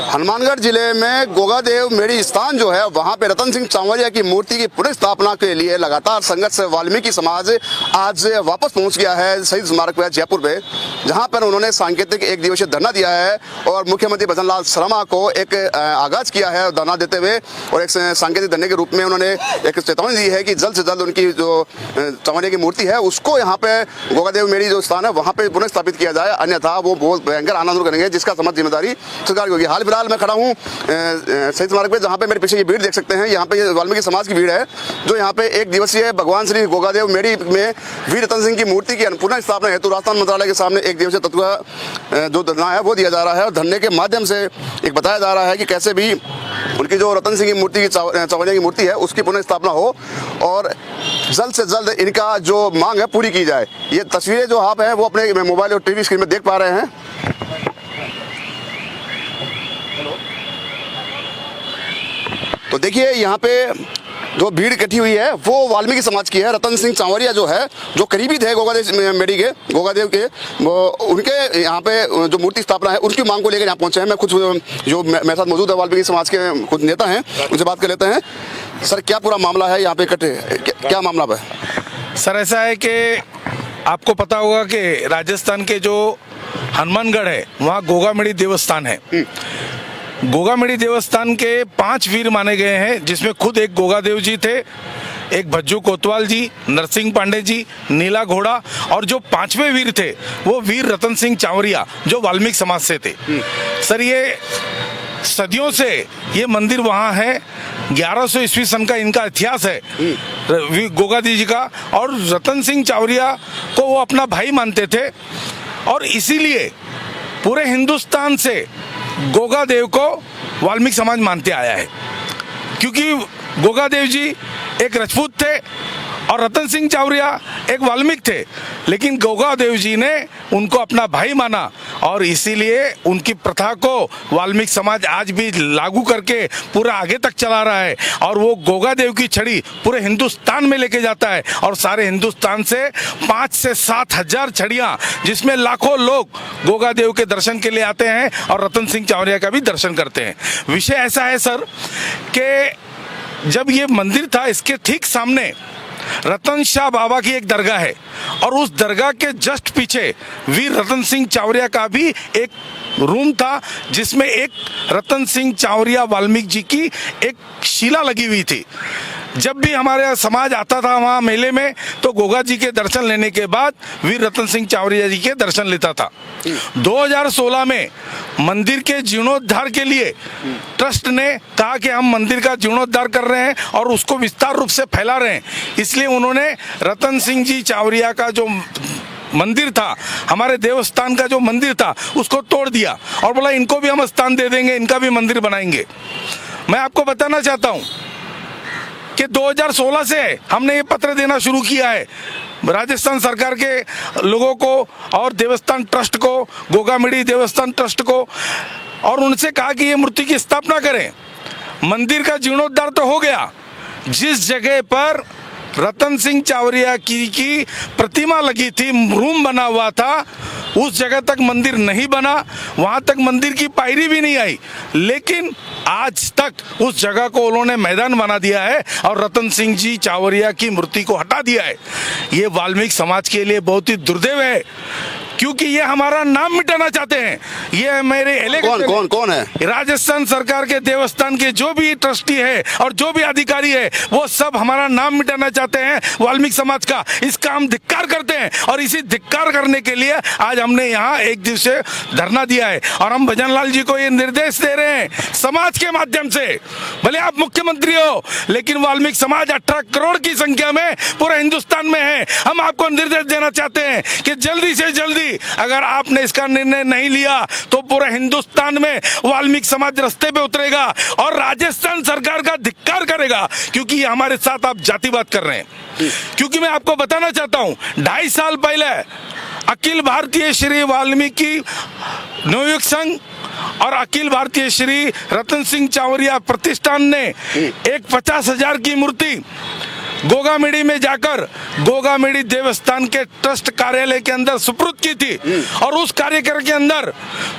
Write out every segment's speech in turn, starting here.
हनुमानगढ़ जिले में गोगादेव मेरी स्थान जो है वहां पे रतन सिंह चावरिया की मूर्ति की पुनः स्थापना के लिए लगातार संघर्ष वाल्मीकि समाज आज वापस पहुंच गया है शहीद स्मारक पर जयपुर पे, जहां पर उन्होंने सांकेतिक एक दिवसीय धरना दिया है और मुख्यमंत्री भजन लाल शर्मा को एक आगाज किया है धरना देते हुए, और एक सांकेतिक धरने के रूप में उन्होंने एक चेतावनी दी है कि जल्द से जल्द उनकी जो चावरिया की मूर्ति है उसको यहाँ पे गोगादेव मेरी जो स्थान है वहाँ पे पुनः स्थापित किया जाए, अन्यथा वो बहुत भयंकर आंदोलन करेंगे जिसका समझ जिम्मेदारी सरकार की होगी। हाल फिलहाल मैं खड़ा हूँ शहीद स्मारक पे, जहाँ पे मेरे पीछे ये भीड़ देख सकते हैं। यहाँ पे वाल्मीकि समाज की भीड़ है जो यहाँ पे एक दिवसीय भगवान श्री गोगादेव मेरी में वीर रतन सिंह की मूर्ति की पुनः स्थापना हेतु राजस्थान मंत्रालय के सामने एक दिवसीय तत्व जो धरना है वो दिया जा रहा है, और धरने के माध्यम से एक बताया जा रहा है कि कैसे भी उनकी जो रतन सिंह की मूर्ति की चावरिया की मूर्ति है उसकी पुनः स्थापना हो और जल्द से जल्द इनका जो मांग है पूरी की जाए। ये तस्वीरें जो आप हैं वो अपने मोबाइल और टीवी स्क्रीन में देख पा रहे हैं। तो देखिए यहाँ पे जो भीड़ इकट्ठी हुई है वो वाल्मीकि समाज की है। रतन सिंह चावरिया जो है जो करीबी थे गोगादेव के वो उनके यहाँ पे जो मूर्ति स्थापना है उसकी मांग को लेकर यहाँ पहुंचे हैं। मैं कुछ जो मेरे साथ मौजूद है वाल्मीकि समाज के कुछ नेता हैं उनसे बात कर लेते हैं। सर क्या पूरा मामला है यहाँ पे इकट्ठे, क्या मामला है? सर ऐसा है कि आपको पता होगा कि राजस्थान के जो हनुमानगढ़ है वहाँ गोगामेड़ी देवस्थान है। गोगामेड़ी देवस्थान के 5 वीर माने गए हैं, जिसमें खुद एक गोगादेव जी थे, एक भज्जू कोतवाल जी, नरसिंह पांडे जी, नीला घोड़ा, और जो 5वें वीर थे वो वीर रतन सिंह चावरिया जो वाल्मीकि समाज से थे। सर ये सदियों से ये मंदिर वहाँ है, 1100 ईस्वी सन का इनका इतिहास है गोगादेव जी का, और रतन सिंह चावरिया को वो अपना भाई मानते थे और इसीलिए पूरे हिंदुस्तान से गोगादेव को वाल्मीकि समाज मानते आया है, क्योंकि गोगादेव जी एक राजपूत थे और रतन सिंह चावरिया एक वाल्मीकि थे, लेकिन गोगादेव जी ने उनको अपना भाई माना और इसीलिए उनकी प्रथा को वाल्मीकि समाज आज भी लागू करके पूरा आगे तक चला रहा है। और वो गोगादेव की छड़ी पूरे हिंदुस्तान में लेके जाता है और सारे हिंदुस्तान से 5 से 7 हजार छड़ियाँ, जिसमें लाखों लोग गोगादेव के दर्शन के लिए आते हैं और रतन सिंह चावरिया का भी दर्शन करते हैं। विषय ऐसा है सर कि जब ये मंदिर था इसके ठीक सामने रतन शाह बाबा की एक दरगाह है और उस दरगाह के जस्ट पीछे वीर रतन सिंह चावरिया का भी एक रूम था, जिसमें एक रतन सिंह चावरिया वाल्मीकि जी की एक शिला लगी हुई थी। जब भी हमारे समाज आता था वहाँ मेले में तो गोगा जी के दर्शन लेने के बाद वीर रतन सिंह चावरिया जी के दर्शन लेता था। 2016 में मंदिर के जीर्णोद्धार के लिए ट्रस्ट ने कहा कि हम मंदिर का जीर्णोद्धार कर रहे हैं और उसको विस्तार रूप से फैला रहे हैं, इसलिए उन्होंने रतन सिंह जी चावरिया का जो मंदिर था, हमारे देवस्थान का जो मंदिर था, उसको तोड़ दिया और बोला इनको भी हम स्थान दे देंगे, इनका भी मंदिर बनाएंगे। मैं आपको बताना चाहता हूँ कि 2016 से हमने ये पत्र देना शुरू किया है राजस्थान सरकार के लोगों को और देवस्थान ट्रस्ट को, गोगामेड़ी देवस्थान ट्रस्ट को, और उनसे कहा कि ये मूर्ति की स्थापना करें। मंदिर का जीर्णोद्धार तो हो गया, जिस जगह पर रतन सिंह चावरिया की प्रतिमा लगी थी, रूम बना हुआ था, उस जगह तक मंदिर नहीं बना, वहां तक मंदिर की पायरी भी नहीं आई, लेकिन आज तक उस जगह को उन्होंने मैदान बना दिया है और रतन सिंह जी चावरिया की मूर्ति को हटा दिया है। ये वाल्मीकि समाज के लिए बहुत ही दुर्दैव है, क्योंकि ये हमारा नाम मिटाना चाहते हैं। ये मेरे कौन है? राजस्थान सरकार के देवस्थान के जो भी ट्रस्टी है और जो भी अधिकारी है वो सब हमारा नाम मिटाना चाहते हैं वाल्मीकि समाज का। इसका हम धिक्कार करते हैं और इसी धिक्कार करने के लिए आज हमने यहाँ एक दिवसीय धरना दिया है और हम भजन लाल जी को ये निर्देश दे रहे हैं समाज के माध्यम से, भले आप मुख्यमंत्री हो लेकिन वाल्मीकि समाज 18 करोड़ की संख्या में पूरे हिंदुस्तान में है। हम आपको निर्देश देना चाहते हैं कि जल्दी से जल्दी अगर आपने इसका निर्णय नहीं लिया तो पूरे हिंदुस्तान में वाल्मीकि समाज रास्ते पे उतरेगा और राजस्थान सरकार का धिक्कार करेगा, क्योंकि ये हमारे साथ आप जातिवाद कर रहे हैं। क्योंकि मैं आपको बताना चाहता हूं 2.5 साल पहले अखिल भारतीय श्री वाल्मीकि नवयुग संघ और अखिल भारतीय श्री रतन सिंह चावरिया प्रतिष्ठान ने एक 50,000 की मूर्ति गोगामेड़ी में जाकर गोगामेड़ी देवस्थान के ट्रस्ट कार्यालय के अंदर सुपुर्द की थी और उस कार्यक्रम के अंदर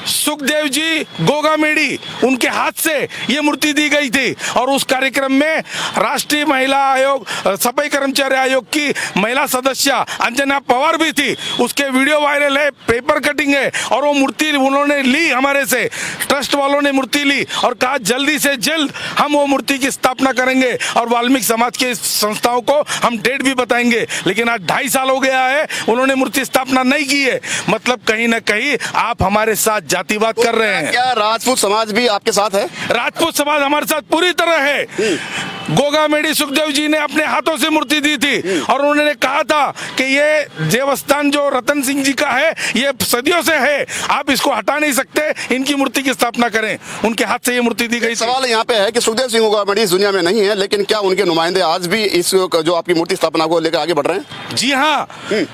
सुखदेव जी गोगामेड़ी उनके हाथ से ये मूर्ति दी गई थी और उस कार्यक्रम में राष्ट्रीय महिला आयोग सफाई कर्मचारी आयोग की महिला सदस्य अंजना पवार भी थी। उसके वीडियो वायरल है, पेपर कटिंग है और वो मूर्ति उन्होंने ली, हमारे से ट्रस्ट वालों ने मूर्ति ली और कहा जल्दी से जल्द हम वो मूर्ति की स्थापना करेंगे और वाल्मीकि समाज के संस्थाओं को हम डेट भी बताएंगे। लेकिन आज 2.5 साल हो गया है, उन्होंने मूर्ति स्थापना नहीं की है। मतलब कहीं ना कहीं आप हमारे साथ जातिवाद कर रहे हैं। क्या राजपूत समाज भी आपके साथ है? राजपूत समाज हमारे साथ पूरी तरह है। गोगामेड़ी सुखदेव जी ने अपने हाथों से मूर्ति दी थी और उन्होंने कहा था कि ये देवस्थान जो रतन सिंह जी का है ये सदियों से है, आप इसको हटा नहीं सकते, इनकी मूर्ति की स्थापना करें। उनके हाथ से ये मूर्ति दी गई। सवाल यहाँ पे है कि सुखदेव सिंह गोगामेड़ी इस दुनिया में नहीं है, लेकिन क्या उनके नुमाइंदे आज भी इस जो आपकी मूर्ति स्थापना को लेकर आगे बढ़ रहे हैं? जी हाँ,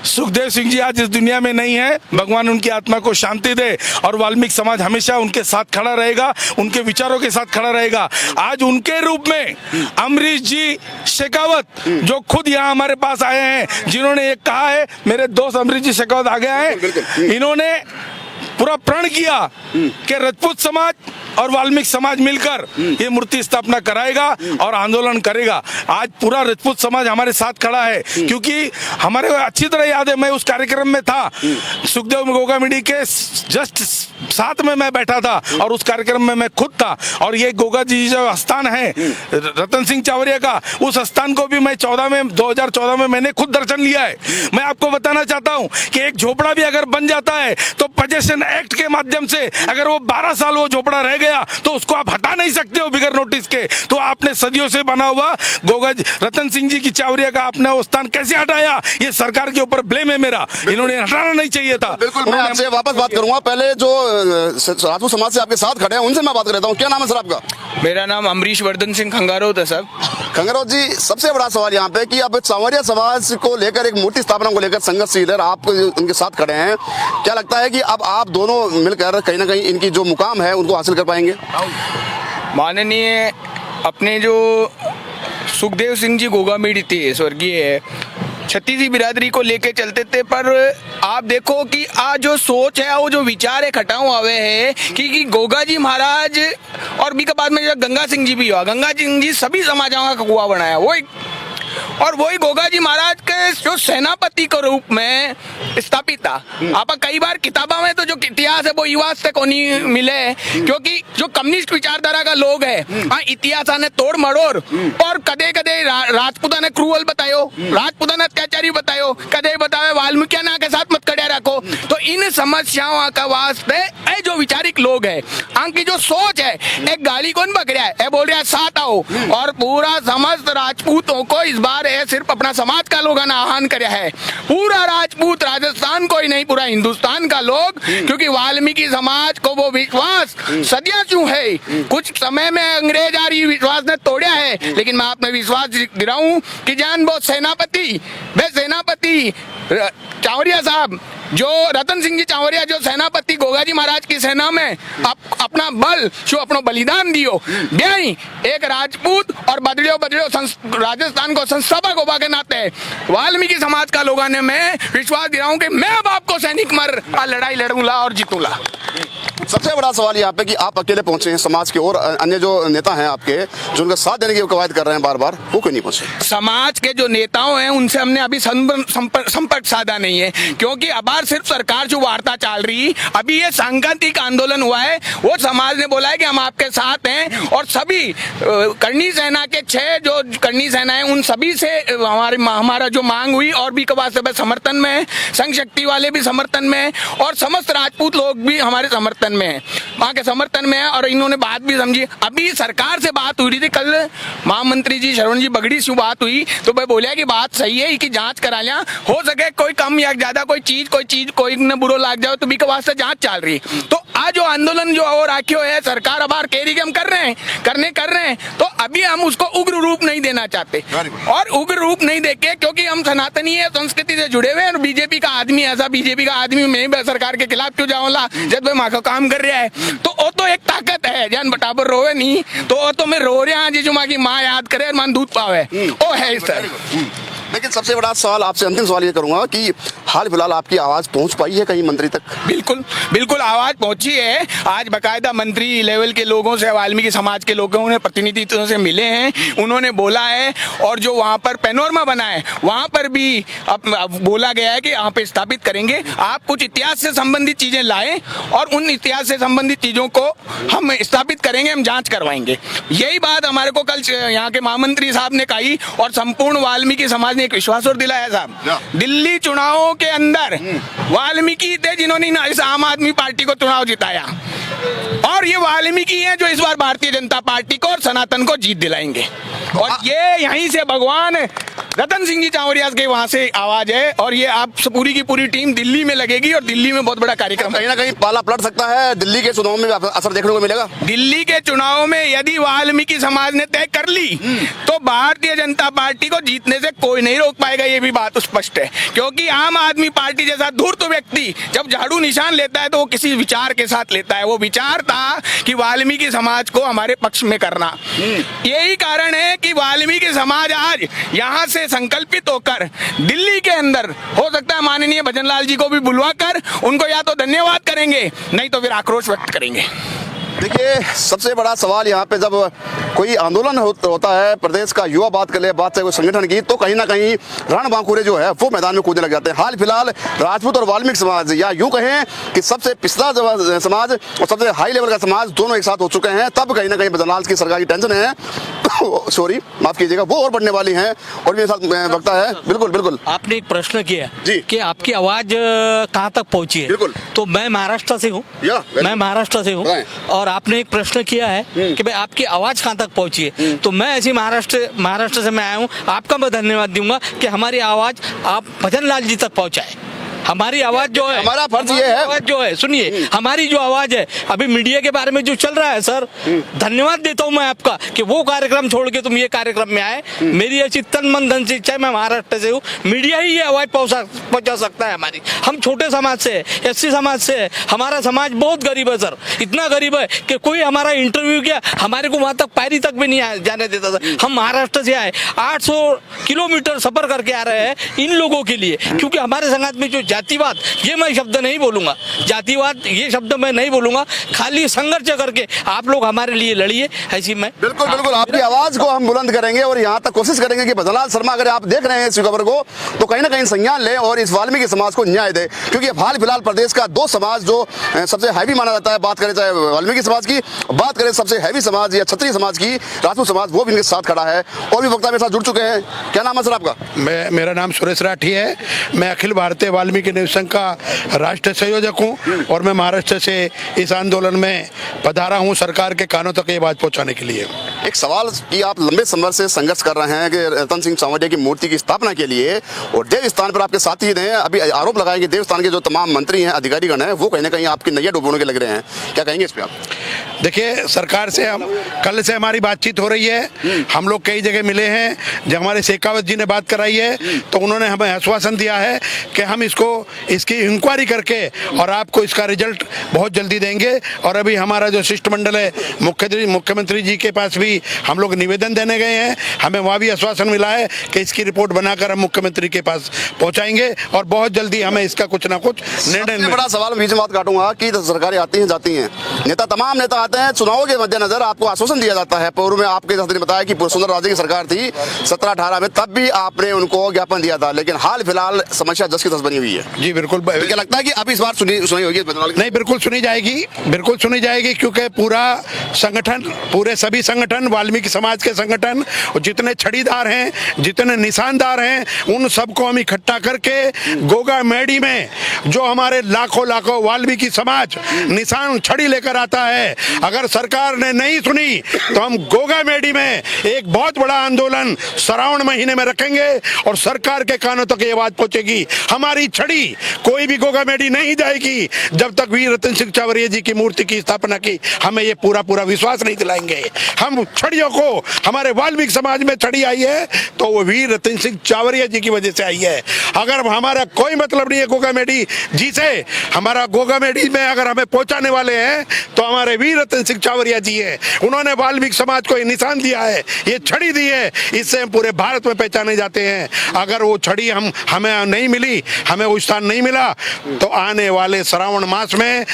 सुखदेव सिंह जी आज इस दुनिया में नहीं है, भगवान उनकी आत्मा को शांति दे और वाल्मीकि समाज हमेशा उनके साथ खड़ा रहेगा, उनके विचारों के साथ खड़ा रहेगा। आज उनके रूप में अमरीश जी शेखावत जो खुद यहाँ हमारे पास आए हैं, जिन्होंने ये कहा है, मेरे दोस्त अमरीश जी शेखावत आ गए हैं, इन्होंने पूरा प्रण किया कि राजपूत समाज और वाल्मीकि समाज मिलकर ये मूर्ति स्थापना कराएगा और आंदोलन करेगा। आज पूरा राजपूत समाज हमारे साथ खड़ा है क्योंकि हमारे अच्छी तरह याद है, मैं उस कार्यक्रम में था, सुखदेव गोगामेड़ी के जस्ट साथ में मैं बैठा था और उस कार्यक्रम में मैं खुद था। और ये गोगा जी जो स्थान है रतन सिंह चावरिया का, उस स्थान को भी मैं 2014 में मैंने खुद दर्शन लिया है। मैं आपको बताना चाहता हूँ कि एक झोपड़ा भी अगर बन जाता है तो पोजेशन एक्ट के माध्यम से अगर वो 12 साल वो झोपड़ा रह गया तो उसको आप हटा नहीं सकते हो बिगर नोटिस के। तो आपने सदियों से बना हुआ गोगा रतन सिंह जी की चावरिया का आपने वो स्थान कैसे हटाया? ये सरकार के ऊपर ब्लेम है मेरा, इन्होंने हटाना नहीं चाहिए था। बिल्कुल, मैं आपसे वापस बात करूंगा। पहले जो राजपूत समाज से आपके साथ खड़े हैं उनसे मैं बात कर लेता हूँ। क्या नाम है सर आपका? मेरा नाम अमरीश वर्धन सिंह खंगारोत है सर। खंगारोत जी, सबसे बड़ा सवाल यहाँ पे कि अब चावरिया समाज को लेकर एक मूर्ति स्थापना को लेकर संघर्षशील है, आप उनके साथ खड़े हैं, क्या लगता है कि अब आप दोनों मिलकर कहीं ना कहीं इनकी जो मुकाम है उनको हासिल कर पाएंगे? माननीय अपने जो सुखदेव सिंह जी गोगामेड़ी थे, स्वर्गीय छत्तीसी बिरादरी को लेके चलते थे, पर आप देखो कि आज जो सोच है, वो जो विचार है खटाऊ आवे है कि गोगा जी महाराज और भी के बाद में जो गंगा सिंह जी भी हुआ, गंगा सिंह जी सभी समाजों का कुआ बनाया, वही गोगा जी महाराज के जो सेनापति के रूप में स्थापित था। आप कई बार किताबों में तो जो इतिहास है वो युवा से को नहीं मिले, क्योंकि जो कम्युनिस्ट विचारधारा का लोग है इतिहास ने तोड़ मरोड़ और कदे कदे राजपूता ने क्रूअल बतायो, राजपूता ने अत्याचारी बतायो, कदे बतावे वाल्मीकि ना के साथ मत कड़िया रखो। तो इन समस्याओं का वास्ते जो विचारिक लोग है, की जो सोच है, एक गाली कौन पकड़ा है, बोल रहा है साथ आओ, और पूरा समस्त राजपूतों को इस बार है सिर्फ अपना समाज का लोगों ने आह्वान किया है, पूरा राजपूत राजस्थान को ही नहीं पूरा हिंदुस्तान का लोग, क्योंकि वाल्मीकि समाज को वो विश्वास सदियों क्यों है, कुछ समय में अंग्रेज आ रही विश्वास ने तोड़ा है, लेकिन मैं आपने विश्वास दिलाऊं कि जान वो सेनापति चावरिया साहब, जो रतन सिंह जी चावरिया जो सेनापति गोगा जी महाराज की सेना में अपना बल जो अपना बलिदान दियो, ब्याई एक राजपूत और बदलियो राजस्थान को संस्थापक होगा के नाते वाल्मीकि समाज का लोगों ने मैं विश्वास दिलाऊं कि मैं अब आपको सैनिक मर लड़ाई लड़ूंगा और जीतूंगा। सबसे बड़ा सवाल यहाँ पे कि आप अकेले पहुंचे हैं, समाज के और अन्य जो नेता हैं आपके जो उनका साथ देने की कवायद कर रहे हैं बार बार, वो क्यों नहीं पहुंचे? समाज के जो नेताओं हैं उनसे हमने अभी संपर्क साधा नहीं है, क्योंकि अब सिर्फ सरकार जो वार्ता चल रही, अभी ये सांकेतिक आंदोलन हुआ है, वो समाज ने बोला है कि हम आपके साथ हैं और सभी करनी सेना के 6 जो करनी सेना है उन सभी से हमारा जो मांग हुई और भी कबा सब समर्थन में है, संघ शक्ति वाले भी समर्थन में है और समस्त राजपूत लोग भी हमारे समर्थन में है, वहाँ के समर्थन में है। और इन्होंने बात भी समझी, अभी सरकार से बात हुई थी, कल महामंत्री जी शरण जी बगड़ी से बात हुई तो मैं बोलिया कि बात सही है कि जांच करा लिया, हो सके कोई कम या ज्यादा कोई चीज कोई न बुरो लाग जाए तो भी के वास्ते जांच चल रही। तो आज जो आंदोलन जो और राखियो है सरकार अबार केरी के हम कर रहे हैं तो अभी हम उसको उग्र रूप नहीं देना चाहते, और उग्र रूप नहीं देके क्योंकि हम सनातनी है संस्कृति से जुड़े हुए हैं। बीजेपी का आदमी मैं सरकार के खिलाफ क्यों जाऊंगा जब मैं माँ का काम कर रहा है, तो वो तो एक ताकत है भाईजान बटाबर रोवे नहीं तो मैं रो रहा जी जो माँ की माँ याद करे और मन दूध पावे ओ है सर। लेकिन सबसे बड़ा सवाल आपसे, अंतिम सवाल ये करूंगा कि हाल फिलहाल आपकी आवाज पहुंच पाई है कहीं मंत्री तक? बिल्कुल बिल्कुल आवाज पहुंची है। आज बकायदा मंत्री लेवल के लोगों से, वाल्मीकि समाज के लोगों ने, प्रतिनिधित्व से मिले हैं, उन्होंने बोला है। और जो वहाँ पर पैनोरमा बना है वहाँ पर भी अब बोला गया है कि यहाँ पे स्थापित करेंगे। आप कुछ इतिहास से संबंधित चीजें लाएं और उन इतिहास से संबंधित चीजों को हम स्थापित करेंगे, हम जांच करवाएंगे। यही बात हमारे को कल यहाँ के महामंत्री साहब ने कही और संपूर्ण वाल्मीकि समाज ने एक विश्वास और दिलाया साहब। दिल्ली चुनावों के अंदर वाल्मीकि थे जिन्होंने इस आम आदमी पार्टी को चुनाव जिताया और ये वाल्मीकि हैं जो इस बार भारतीय जनता पार्टी को और सनातन को जीत दिलाएंगे। और ये यहीं से भगवान रतन सिंह जी चावरिया के वहां से आवाज है और ये आप पूरी की पूरी टीम दिल्ली में लगेगी और दिल्ली में बहुत बड़ा कार्यक्रम कहीं ना कहीं पाला पलट सकता है, दिल्ली के चुनाव में भी असर देखने को मिलेगा। दिल्ली के चुनाव में यदि वाल्मीकि समाज ने तय कर ली तो भारतीय जनता पार्टी को जीतने से कोई नहीं रोक पाएगा, ये भी बात स्पष्ट है। क्योंकि आम आदमी पार्टी जैसा धूर्त व्यक्ति जब झाड़ू निशान लेता है तो वो किसी विचार के साथ लेता है। वो विचार था कि वाल्मीकि समाज को हमारे पक्ष में करना। यही कारण है कि वाल्मीकि समाज आज यहाँ से संकल्पित होकर दिल्ली के अंदर, हो सकता है माननीय भजनलाल जी को भी बुलवाकर उनको या तो धन्यवाद करेंगे नहीं तो फिर आक्रोश व्यक्त करेंगे। देखिए, सबसे बड़ा सवाल यहाँ पे जब कोई आंदोलन होता है, प्रदेश का युवा बात कर ले, बात चाहे कोई संगठन की, तो कहीं ना कहीं रणबांकुरे जो है वो मैदान में कूदने लग जाते हैं। हाल फिलहाल राजपूत और वाल्मीकि समाज, या यूं कहें कि सबसे पिछड़ा समाज और सबसे हाई लेवल का समाज दोनों एक साथ हो चुके हैं। तब कहीं ना कहीं भजनलाल की सरकार की टेंशन है सॉरी माफ कीजिएगा, वो और बढ़ने वाली हैं। और मेरे साथ वक्ता है। बिल्कुल बिल्कुल, आपने एक प्रश्न किया जी कि आपकी आवाज कहाँ तक पहुंची है। बिल्कुल, तो मैं महाराष्ट्र से हूँ, और आपने एक प्रश्न किया है कि भाई आपकी आवाज कहाँ तक पहुंची है। तो मैं ऐसी महाराष्ट्र से मैं आया हूँ, आपका मैं धन्यवाद दूंगा कि हमारी आवाज आप भजनलाल जी तक पहुंचाए। हमारी आवाज जो है, हमारा फर्ज ये है, आवाज जो है सुनिए, हमारी जो आवाज है अभी मीडिया के बारे में जो चल रहा है सर, धन्यवाद देता हूं मैं आपका कि वो कार्यक्रम छोड़ के तुम ये कार्यक्रम में आए। मेरी ऐसी तन मन धन से इच्छा है, मैं महाराष्ट्र से हूँ, मीडिया ही ये आवाज पहुंचा सकता है हमारी। हम छोटे समाज से, SC समाज से, हमारा समाज बहुत गरीब है सर, इतना गरीब है कि कोई हमारा इंटरव्यू किया हमारे को वहां तक पैरी तक भी नहीं जाने देता था। हम महाराष्ट्र से आए, 800 किलोमीटर सफर करके आ रहे हैं इन लोगों के लिए, क्योंकि हमारे समाज में जो जातिवाद, ये मैं शब्द नहीं बोलूंगा, जातिवाद ये शब्द मैं नहीं बोलूंगा, खाली संघर्ष करके आप लोग हमारे लिए लड़िए, ऐसी मैं बिल्कुल बिल्कुल आपकी आवाज को हम बुलंद करेंगे और यहाँ तक कोशिश करेंगे कि भजनलाल शर्मा, अगर आप देख रहे हैं इस खबर को, तो कहीं ना कहीं संज्ञान ले और इस वाल्मीकि समाज को न्याय दे। क्योंकि हाल फिलहाल प्रदेश का दो समाज जो सबसे हैवी माना जाता है, बात करें चाहे वाल्मीकि समाज की, बात करें सबसे हैवी समाज या क्षत्रिय समाज की, राजपूत समाज, वो भी इनके साथ खड़ा है। और भी वक्ता मेरे साथ जुड़ चुके हैं। क्या नाम है सर आपका? मेरा नाम सुरेश राठी है। मैं अखिल भारतीय वाल्मीकि निवसंघ का राष्ट्रीय संयोजक हूं और मैं महाराष्ट्र से इस आंदोलन में पधारा हूं सरकार के कानों तक ये बात पहुंचाने के लिए। एक सवाल कि आप लंबे समय से संघर्ष कर रहे हैं कि रतन सिंह चावरिया की मूर्ति की स्थापना के लिए, और देव स्थान पर आपके साथी हैं, अभी आरोप लगाए कि देव स्थान के जो तमाम मंत्री हैं, अधिकारीगण हैं, वो कहीं ना कहीं आपकी नैया डुबोने के लग रहे हैं। क्या कहेंगे इस पे आप? देखिए, सरकार से हम कल से हमारी बातचीत हो रही है, हम लोग कई जगह मिले हैं। जब हमारे शेखावत जी ने बात कराई है तो उन्होंने हमें आश्वासन दिया है कि हम इसकी इंक्वायरी करके और आपको इसका रिजल्ट बहुत जल्दी देंगे। और अभी हमारा जो शिष्टमंडल है मुख्यमंत्री जी के पास भी हम लोग निवेदन देने गए हैं, हमें वहाँ भी आश्वासन मिला है कि इसकी रिपोर्ट बनाकर हम मुख्यमंत्री के पास पहुँचाएंगे और बहुत जल्दी हमें इसका कुछ ना कुछ निर्णय। बड़ा सवाल बीच में बात काटूंगा कि सरकारें आती हैं जाती हैं, तमाम नेता आते हैं, चुनावों के मद्देनजर आपको आश्वासन दिया जाता है। पूर्व में आपके साथ ने बताया कि सुंदर राजे की सरकार थी 17-18 में, तब भी आपने उनको ज्ञापन दिया था, लेकिन हाल फिलहाल समस्या 10 की 10 बनी हुई है। जी बिल्कुल। क्या लगता है कि अब इस बार सुनी होगी? नहीं, बिल्कुल सुनी जाएगी, क्योंकि पूरा संगठन, पूरे सभी संगठन, वाल्मीकि समाज के संगठन, जितने छड़ीदार हैं, जितने निशानदार हैं, उन सबको हम इकट्ठा करके गोगा मेडी में जो हमारे लाखों वाल्मीकि समाज निशान छड़ी लेकर आता है, अगर सरकार ने नहीं सुनी तो हम गोगा मेडी में एक बहुत बड़ा आंदोलन श्रावण महीने में रखेंगे और सरकार के कानों तक ये बात पहुंचेगी। हमारी छड़ी कोई भी गोगा मेडी नहीं जाएगी जब तक वीर रतन सिंह चावरिया जी की मूर्ति की स्थापना की हमें ये पूरा विश्वास नहीं दिलाएंगे। हम छड़ियों को हमारे वाल्मीकि समाज में छड़ी आई है तो वो वीर रतन सिंह चावरिया जी की वजह से आई है। अगर हमारा कोई मतलब नहीं है गोगामेडी जी से, हमारा गोगामेडी में अगर हमें पहुंचाने वाले हैं तो हमारे वीर रतन सिंह चावरिया जी है। उन्होंने वाल्मीकि समाज को ये निशान दिया है, ये छड़ी दी है, इससे हम पूरे भारत में पहचाने जाते हैं। अगर वो छड़ी हमें नहीं मिली, हमें वो स्थान नहीं मिला, तो आने वाले श्रावण मास में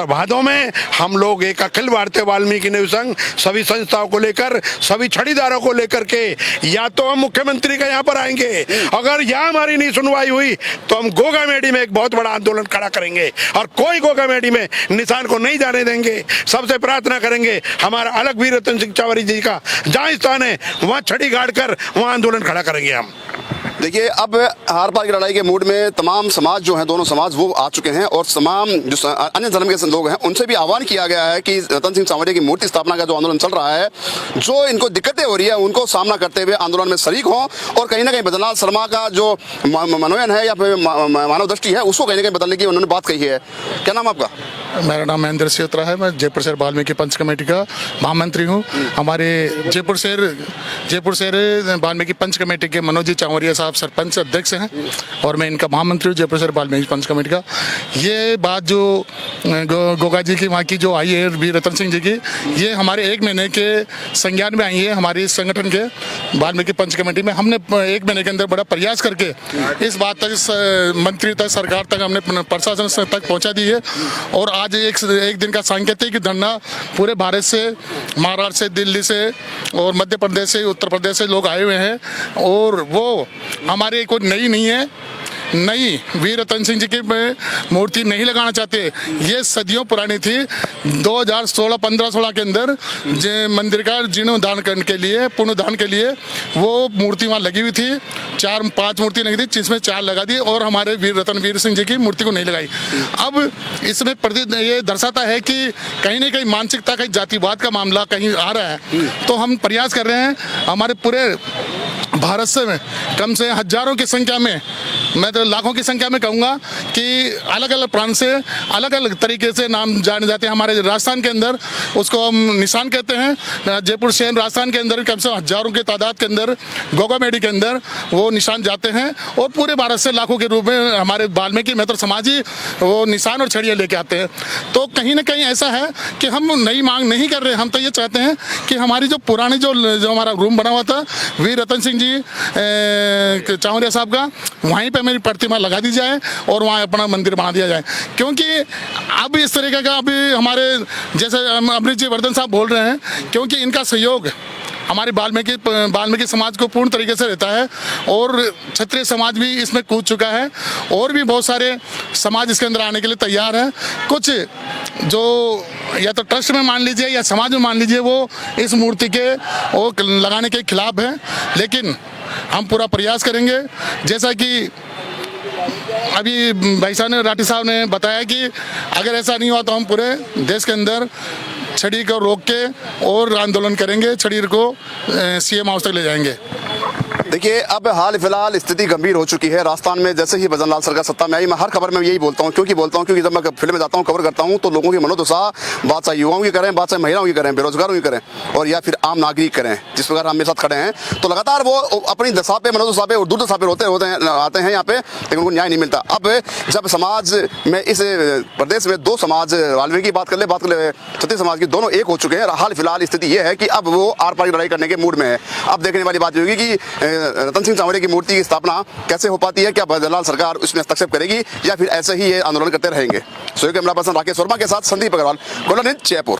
भादों में हम लोग एक अखिल भारतीय वाल्मीकि न्याय संघ सभी संस्थाओं को लेकर, सभी छड़ीदारों को लेकर के या तो हम मुख्यमंत्री के यहाँ पर आएंगे, अगर यहाँ हमारी नहीं सुनवाई हुई तो हम गोगामेडी में एक बहुत बड़ा आंदोलन खड़ा करेंगे और कोई गोगामेडी में निशान को नहीं जाने देंगे। सबसे प्रार्थना करेंगे हमारा अलग वीर रतन सिंह चावरिया जी का जहाँ स्थान है वहाँ छड़ी गाड़ कर वहाँ आंदोलन खड़ा करेंगे हम। देखिए, अब हार पार की लड़ाई के मूड में तमाम समाज जो हैं, दोनों समाज वो आ चुके हैं और तमाम जो अन्य धर्म के लोग हैं उनसे भी आह्वान किया गया है कि रतन सिंह चावरिया की मूर्ति स्थापना का जो आंदोलन चल रहा है, जो इनको दिक्कतें हो रही है उनको सामना करते हुए आंदोलन में शरीक हों और कहीं ना कहीं भजनलाल शर्मा का जो मनोनयन है या फिर मानव दृष्टि है उसको कहीं ना कहीं बदलने की उन्होंने बात कही है। क्या नाम आपका? मेरा नाम महेंद्र सियोत्रा है। मैं जयपुर शहर वाल्मीकि पंच कमेटी का महामंत्री हूँ। हमारे जयपुर शहर वाल्मीकि पंच कमेटी के मनोज जी चावरिया साहब सरपंच अध्यक्ष हैं और मैं इनका महामंत्री हूँ जयपुर शहर वाल्मीकि पंच कमेटी का। ये बात जो गोगा जी की वहाँ की जो आई है वीर रतन सिंह जी की, ये हमारे 1 महीने के संज्ञान में आई है। हमारी संगठन के वाल्मीकि पंच कमेटी में हमने 1 महीने के अंदर बड़ा प्रयास करके इस बात तक मंत्री तक, सरकार तक, हमने प्रशासन तक पहुँचा दी है। और आज एक दिन का सांकेतिक धरना पूरे भारत से, महाराष्ट्र से, दिल्ली से और मध्य प्रदेश से, उत्तर प्रदेश से लोग आए हुए हैं और वो हमारे कोई नई नहीं है, नई वीर रतन सिंह जी की मूर्ति नहीं लगाना चाहते। ये सदियों पुरानी थी। 2016 के अंदर मंदिर का जीर्णोद्धार करने के लिए, पुनरुद्धार के लिए वो मूर्ति वहाँ लगी हुई थी। 4-5 मूर्ति लगी थी जिसमें 4 लगा दी और हमारे वीर सिंह जी की मूर्ति को नहीं लगाई। अब इसमें ये दर्शाता है कि कहीं ना कहीं मानसिकता, कहीं जातिवाद का मामला कहीं आ रहा है। तो हम प्रयास कर रहे हैं हमारे पूरे भारत से कम से हजारों की संख्या में, मैं तो लाखों की संख्या में कहूँगा कि अलग अलग प्रांत से अलग अलग तरीके से नाम जाने जाते हैं। हमारे राजस्थान के अंदर उसको हम निशान कहते हैं। जयपुर शहर राजस्थान के अंदर कम से हजारों की तादाद के अंदर गोगामेडी के अंदर वो निशान जाते हैं और पूरे भारत से लाखों के रूप में हमारे वाल्मीकि मित्र समाज ही वो निशान और छड़ियाँ लेके आते हैं। तो कहीं ना कहीं ऐसा है कि हम नई मांग नहीं कर रहे। हम तो ये चाहते हैं कि हमारी जो पुरानी जो हमारा रूम बना हुआ था वीर रतन सिंह जी चावरिया साहब का, वहीं पे मेरी प्रतिमा लगा दी जाए और वहाँ अपना मंदिर बना दिया जाए। क्योंकि अब इस तरीके का अभी हमारे जैसे अमृत जी वर्धन साहब बोल रहे हैं, क्योंकि इनका सहयोग हमारे वाल्मीकि समाज को पूर्ण तरीके से रहता है और क्षत्रिय समाज भी इसमें कूद चुका है और भी बहुत सारे समाज इसके अंदर आने के लिए तैयार हैं। कुछ जो या तो ट्रस्ट में मान लीजिए या समाज में मान लीजिए वो इस मूर्ति के वो लगाने के खिलाफ हैं, लेकिन हम पूरा प्रयास करेंगे। जैसा कि अभी भाई साहब ने, राठी साहब ने बताया कि अगर ऐसा नहीं हुआ तो हम पूरे देश के अंदर छड़ी को रोक के और आंदोलन करेंगे, छड़ी को सीएम हाउस तक ले जाएंगे। देखिए, अब हाल फिलहाल स्थिति गंभीर हो चुकी है राजस्थान में। जैसे ही भजनलाल सरकार सत्ता में आई, मैं हर खबर में यही बोलता हूँ क्योंकि जब मैं फील्ड में जाता हूँ, कवर करता हूँ, तो लोगों की मनोदशा, बात चाहे युवाओं की करें, बात चाहे महिलाओं की करें, बेरोजगारों की करें और या फिर आम नागरिक करें, जिस प्रकार हम मेरे साथ खड़े हैं, तो लगातार वो अपनी दशा पे, मनोदशा पे और दुर्दशा पे रोते आते हैं यहाँ पे, लेकिन उनको न्याय नहीं मिलता। अब जब समाज में, इस प्रदेश में 2 समाज, वाल्मीकि की बात कर ले क्षत्रिय समाज की, दोनों एक हो चुके हैं। हाल फिलहाल स्थिति यह है कि अब वो आर पार की लड़ाई करने के मूड में है। अब देखने वाली बात होगी कि रतन सिंह चावरिया की मूर्ति की स्थापना कैसे हो पाती है, क्या भजनलाल सरकार उसमें हस्तक्षेप करेगी या फिर ऐसे ही ये आंदोलन करते रहेंगे। कैमरा पर्सन राकेश वर्मा के साथ संदीप अग्रवाल, गोला न्यूज़, जयपुर।